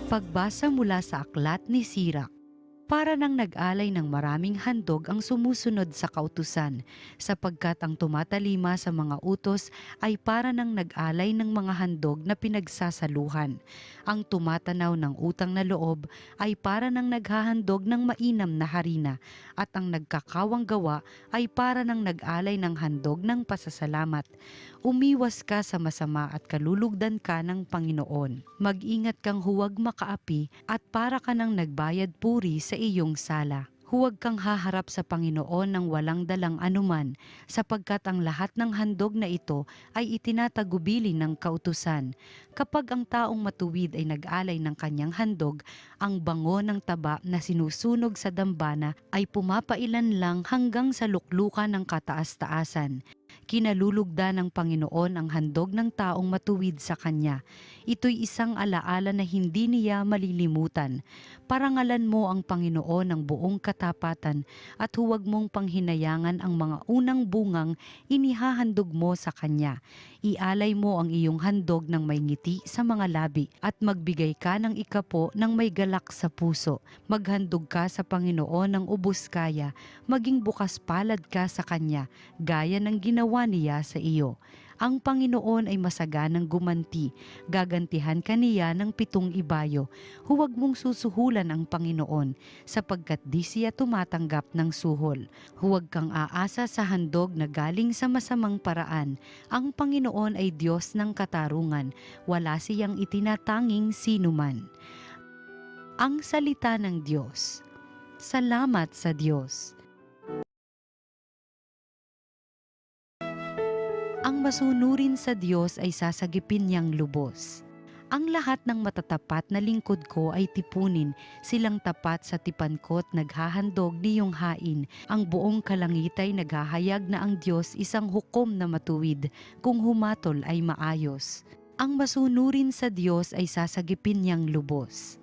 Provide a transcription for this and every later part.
Pagbasa mula sa aklat ni Sirach. Para nang nag-alay ng maraming handog ang sumusunod sa kautusan, sapagkat ang tumatalima sa mga utos ay para nang nag-alay ng mga handog na pinagsasaluhan. Ang tumatanaw ng utang na loob ay para nang naghahandog ng mainam na harina, at ang nagkakawang gawa ay para nang nag-alay ng handog ng pasasalamat. Umiwas ka sa masama at kalulugdan ka ng Panginoon. Mag-ingat kang huwag makaapi at para ka nang nagbayad puri sa iyong sala. Huwag kang haharap sa Panginoon ng walang dalang anuman, sapagkat ang lahat ng handog na ito ay itinatagubili ng kautusan. Kapag ang taong matuwid ay nag-alay ng kanyang handog, ang bango ng taba na sinusunog sa dambana ay pumapailan lang hanggang sa luklukan ng kataas-taasan. Kinalulugda ng Panginoon ang handog ng taong matuwid sa Kanya. Ito'y isang alaala na hindi niya malilimutan. Parangalan mo ang Panginoon ng buong katapatan at huwag mong panghinayangan ang mga unang bungang inihahandog mo sa Kanya. Ialay mo ang iyong handog ng may ngiti sa mga labi at magbigay ka ng ikapo ng may galak sa puso. Maghandog ka sa Panginoon ng ubos kaya, maging bukas palad ka sa Kanya, gaya ng ginawa niya sa iyo. Ang Panginoon ay masaganang gumanti, gagantihan ka niya ng 7 ibayo. Huwag mong susuhulan ang Panginoon, sapagkat di siya tumatanggap ng suhol. Huwag kang aasa sa handog na galing sa masamang paraan. Ang Panginoon ay Diyos ng katarungan, wala siyang itinatanging sinuman. Ang salita ng Diyos. Salamat sa Diyos. Ang masunurin sa Diyos ay sasagipin niyang lubos. Ang lahat ng matatapat na lingkod ko ay tipunin, silang tapat sa tipan ko't naghahandog niyong hain. Ang buong kalangit ay naghahayag na ang Diyos isang hukom na matuwid, kung humatol ay maayos. Ang masunurin sa Diyos ay sasagipin niyang lubos.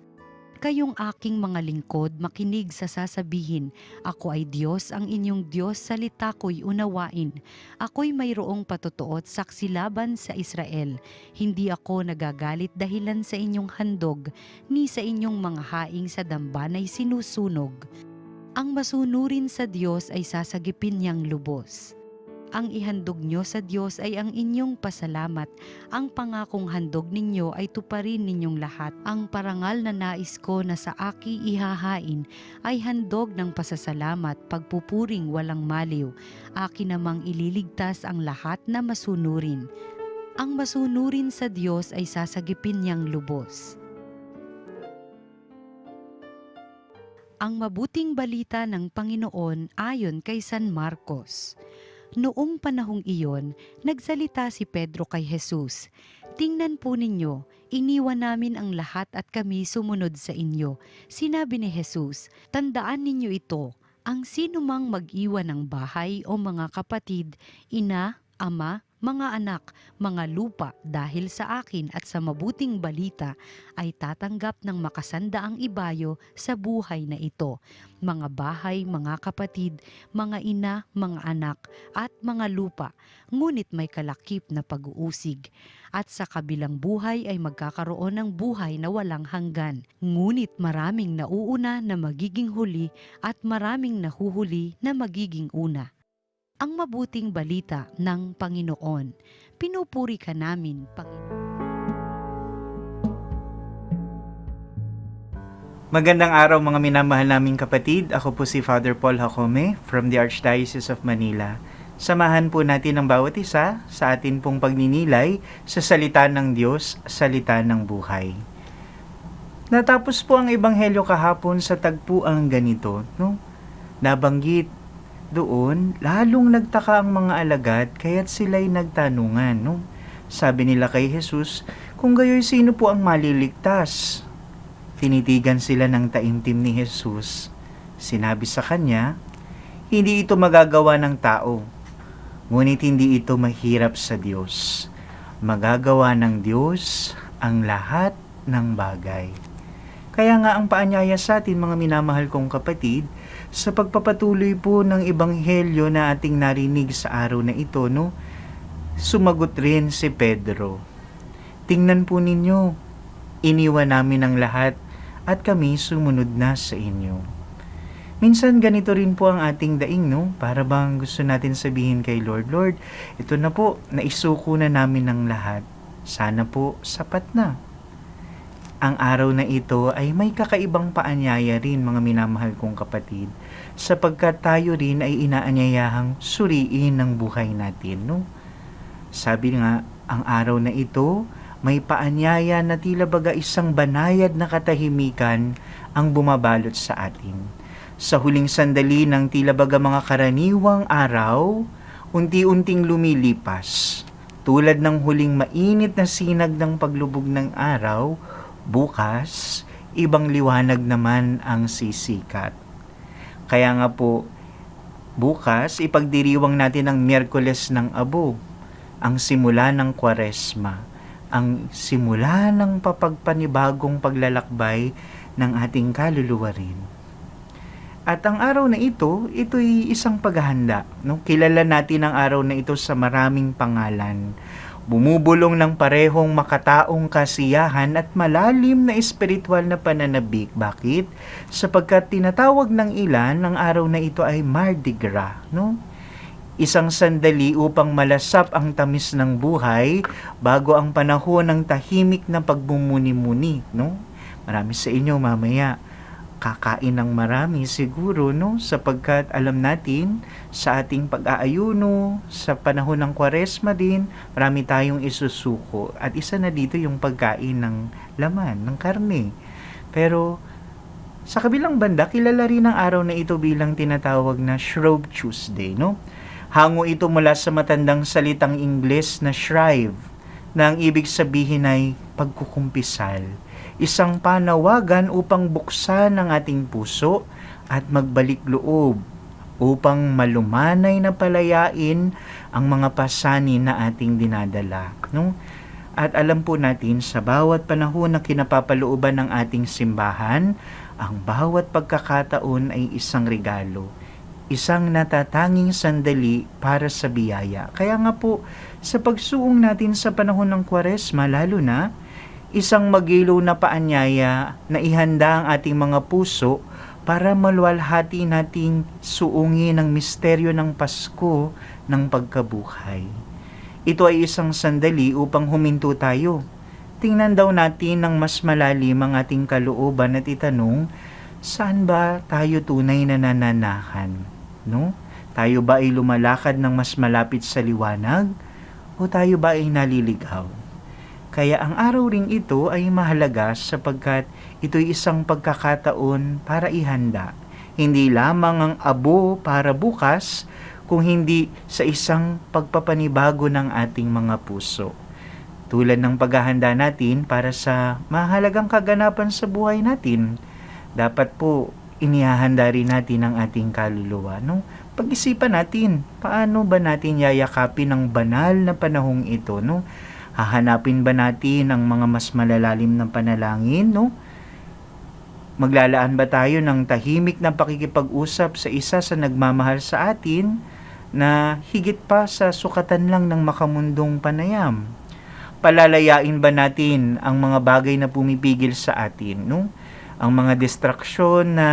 Kayong aking mga lingkod, makinig sa sasabihin, ako ay Diyos, ang inyong Diyos, salita ko'y unawain. Ako'y mayroong patutuot saksi laban sa Israel. Hindi ako nagagalit dahilan sa inyong handog, ni sa inyong mga haing sa dambanay sinusunog. Ang masunurin sa Diyos ay sasagipin niyang lubos. Ang ihandog nyo sa Diyos ay ang inyong pasalamat. Ang pangakong handog ninyo ay tuparin ninyong lahat. Ang parangal na nais ko na sa aki ihahain ay handog ng pasasalamat, pagpupuring walang maliw. Akin namang ililigtas ang lahat na masunurin. Ang masunurin sa Diyos ay sasagipin niyang lubos. Ang mabuting balita ng Panginoon ayon kay San Marcos. Noong panahong iyon, nagsalita si Pedro kay Jesus, "Tingnan po ninyo, iniwan namin ang lahat at kami sumunod sa inyo." Sinabi ni Jesus, "Tandaan ninyo ito, ang sinumang mag-iwan ng bahay o mga kapatid, ina, ama, mga anak, mga lupa dahil sa akin at sa mabuting balita ay tatanggap ng makasandaang ibayo sa buhay na ito. Mga bahay, mga kapatid, mga ina, mga anak, at mga lupa, ngunit may kalakip na pag-uusig. At sa kabilang buhay ay magkakaroon ng buhay na walang hanggan. Ngunit maraming nauuna na magiging huli at maraming nahuhuli na magiging una." Ang mabuting balita ng Panginoon. Pinupuri ka namin, Panginoon. Magandang araw mga minamahal naming kapatid. Ako po si Father Paul Jacome from the Archdiocese of Manila. Samahan po natin ang bawat isa sa atin pong pagninilay sa salita ng Diyos, salita ng buhay. Natapos po ang ebanghelyo kahapon sa tagpuang ganito, no? Nabanggit doon, lalong nagtaka ang mga alagad kaya't sila'y nagtanungan, no? Sabi nila kay Jesus, kung gayoy sino po ang maliligtas? Tinitigan sila ng taimtim ni Jesus. Sinabi sa kanya, hindi ito magagawa ng tao, ngunit hindi ito mahirap sa Diyos. Magagawa ng Diyos ang lahat ng bagay. Kaya nga ang paanyaya sa atin mga minamahal kong kapatid, sa pagpapatuloy po ng ebanghelyo na ating narinig sa araw na ito, no? Sumagot rin si Pedro. Tingnan po ninyo, iniwan namin ang lahat at kami sumunod na sa inyo. Minsan ganito rin po ang ating daing, no? Para bang gusto natin sabihin kay Lord, Lord, ito na po, naisuko na namin ang lahat. Sana po sapat na. Ang araw na ito ay may kakaibang paanyaya rin, mga minamahal kong kapatid, sapagkat tayo rin ay inaanyayahang suriin ng buhay natin, no? Sabi nga, ang araw na ito may paanyaya na tila baga isang banayad na katahimikan ang bumabalot sa atin. Sa huling sandali ng tila baga mga karaniwang araw, unti-unting lumilipas. Tulad ng huling mainit na sinag ng paglubog ng araw, bukas, ibang liwanag naman ang sisikat. Kaya nga po, bukas, ipagdiriwang natin ang Miyerkules ng Abo, ang simula ng Kwaresma, ang simula ng papagpanibagong paglalakbay ng ating kaluluwa rin. At ang araw na ito'y isang paghahanda. No? Kilala natin ang araw na ito sa maraming pangalan. Bumubulong ng parehong makataong kasiyahan at malalim na espiritual na pananabik. Bakit? Sapagkat tinatawag ng ilan ang araw na ito ay Mardi Gras. No? Isang sandali upang malasap ang tamis ng buhay bago ang panahon ng tahimik na pagmumuni-muni. No? Marami sa inyo mamaya kakain ng marami siguro, no? Sapagkat alam natin sa ating pag-aayuno, sa panahon ng Kwaresma din, marami tayong isusuko. At isa na dito yung pagkain ng laman, ng karne. Pero sa kabilang banda, kilala rin ang araw na ito bilang tinatawag na Shrove Tuesday, no? Hango ito mula sa matandang salitang Ingles na shrive, na ang ibig sabihin ay pagkukumpisal. Isang panawagan upang buksan ang ating puso at magbalik loob upang malumanay na palayain ang mga pasanin na ating dinadala. No? At alam po natin sa bawat panahon na kinapapalooban ng ating simbahan, ang bawat pagkakataon ay isang regalo. Isang natatanging sandali para sa biyaya. Kaya nga po, sa pagsuong natin sa panahon ng Kwaresma, lalo na, isang magilaw na paanyaya na ihanda ang ating mga puso para maluwalhati nating suungin ang misteryo ng Pasko ng pagkabuhay. Ito ay isang sandali upang huminto tayo. Tingnan daw natin ng mas malalim ang ating kalooban at itanong, saan ba tayo tunay na nananahan? No? Tayo ba ay lumalakad ng mas malapit sa liwanag? O tayo ba ay naliligaw? Kaya ang araw ring ito ay mahalaga sapagkat ito'y isang pagkakataon para ihanda. Hindi lamang ang abo para bukas, kung hindi sa isang pagpapanibago ng ating mga puso. Tulad ng paghahanda natin para sa mahalagang kaganapan sa buhay natin, dapat po inihahanda rin natin ang ating kaluluwa. No? Pag-isipan natin, paano ba natin yayakapin ang banal na panahong ito? No? Hahanapin ba natin ang mga mas malalalim na panalangin, no? Maglalaan ba tayo ng tahimik na pakikipag-usap sa isa sa nagmamahal sa atin na higit pa sa sukatan lang ng makamundong panayam? Palalayain ba natin ang mga bagay na pumipigil sa atin, no? Ang mga distraksyon na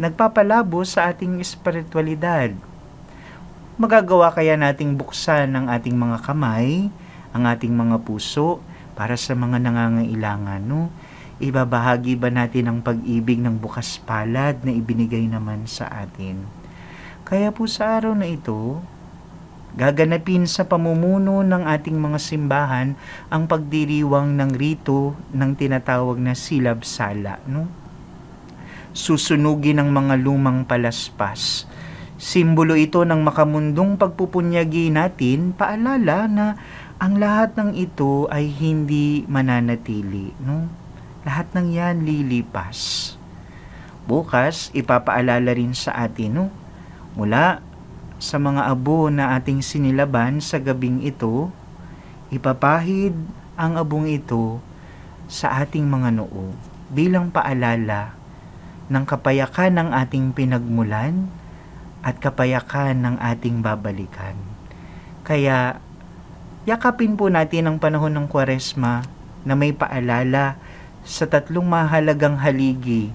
nagpapalabo sa ating espiritualidad? Magagawa kaya nating buksan ang ating mga kamay, ang ating mga puso para sa mga nangangailangan, no? Ibabahagi ba natin ang pag-ibig ng bukas palad na ibinigay naman sa atin? Kaya po sa araw na ito, gaganapin sa pamumuno ng ating mga simbahan ang pagdiriwang ng rito ng tinatawag na silab sala, no? Susunugin ang mga lumang palaspas. Simbolo ito ng makamundong pagpupunyagi natin, paalala na ang lahat ng ito ay hindi mananatili, no? Lahat ng yan lilipas. Bukas, ipapaalala rin sa atin, no? Mula sa mga abo na ating sinilaban sa gabing ito, ipapahid ang abong ito sa ating mga noo bilang paalala ng kapayakan ng ating pinagmulan at kapayakan ng ating babalikan. Kaya yakapin po natin ang panahon ng Kwaresma na may paalala sa tatlong mahalagang haligi.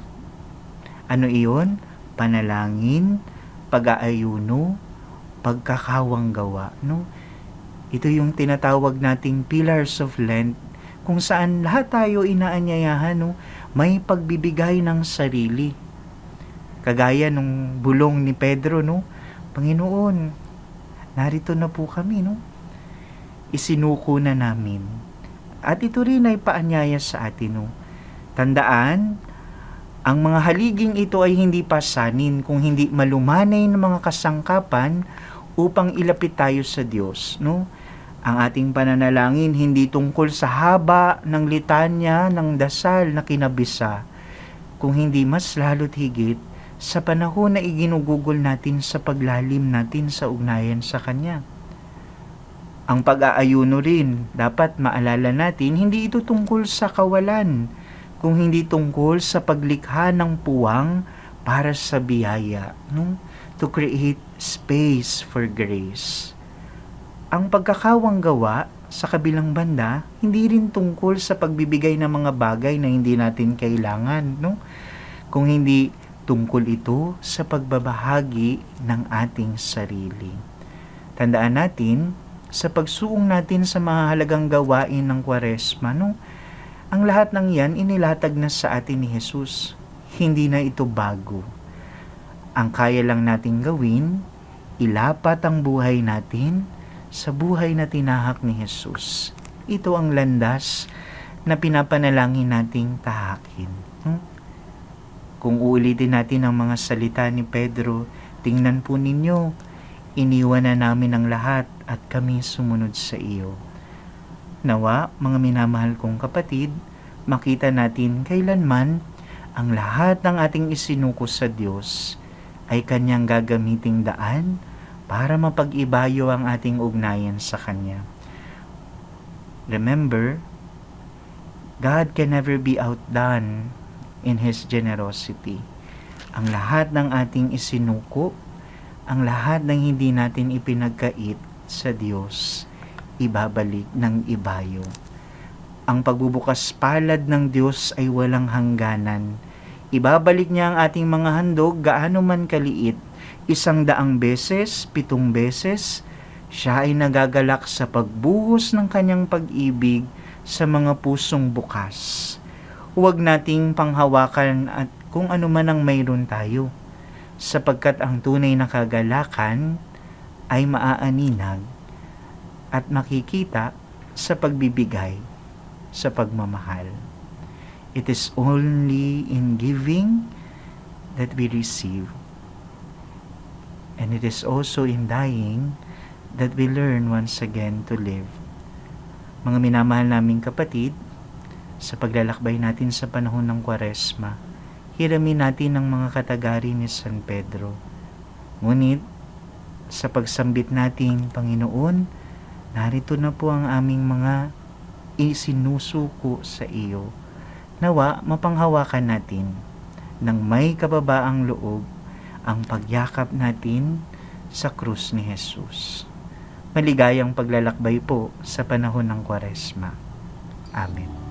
Ano iyon? Panalangin, pag-aayuno, pagkakawang gawa, no? Ito yung tinatawag nating pillars of Lent, kung saan lahat tayo inaanyayahan, no? May pagbibigay ng sarili. Kagaya nung bulong ni Pedro, no? Panginoon, narito na po kami, no? Isinuko na namin. At ito rin ay paanyaya sa atin, no? Tandaan, ang mga haliging ito ay hindi pasanin kung hindi malumanay ng mga kasangkapan upang ilapit tayo sa Diyos, no? Ang ating pananalangin hindi tungkol sa haba ng litanya ng dasal na kinabisa, kung hindi mas lalo't higit sa panahon na iginugugol natin sa paglalim natin sa ugnayan sa Kanya. Ang pag-aayuno rin, dapat maalala natin, hindi ito tungkol sa kawalan, kung hindi tungkol sa paglikha ng puwang para sa biyaya, no? To create space for grace. Ang pagkakawang gawa sa kabilang banda, hindi rin tungkol sa pagbibigay ng mga bagay na hindi natin kailangan, no? Kung hindi tungkol ito sa pagbabahagi ng ating sarili. Tandaan natin, sa pagsuong natin sa mahalagang gawain ng Kwaresma, no? Ang lahat ng yan inilatag na sa atin ni Jesus. Hindi na ito bago. Ang kaya lang nating gawin, ilapat ang buhay natin sa buhay na tinahak ni Jesus. Ito ang landas na pinapanalangin nating tahakin. Kung uulitin natin ang mga salita ni Pedro, tingnan po ninyo, iniwan na namin ang lahat at kami sumunod sa iyo. Nawa, mga minamahal kong kapatid, makita natin kailanman ang lahat ng ating isinuko sa Diyos ay Kanyang gagamiting daan para mapag-ibayo ang ating ugnayan sa Kanya. Remember, God can never be outdone in His generosity. Ang lahat ng ating isinuko, ang lahat ng hindi natin ipinagkait sa Diyos, ibabalik ng ibayo. Ang pagbubukas palad ng Diyos ay walang hangganan. Ibabalik niya ang ating mga handog gaano man kaliit, 100 beses, 7 beses, siya ay nagagalak sa pagbuhos ng kanyang pag-ibig sa mga pusong bukas. Huwag nating panghawakan at kung ano man ang mayroon tayo, sapagkat ang tunay na kagalakan ay maaaninag at makikita sa pagbibigay, sa pagmamahal. It is only in giving that we receive. And it is also in dying that we learn once again to live. Mga minamahal naming kapatid, sa paglalakbay natin sa panahon ng Kwaresma, hiramin natin ang mga katagari ni San Pedro. Ngunit, sa pagsambit natin, Panginoon, narito na po ang aming mga isinusuko sa iyo. Nawa, mapanghawakan natin ng may kababaang loob ang pagyakap natin sa krus ni Jesus. Maligayang paglalakbay po sa panahon ng Kwaresma. Amen.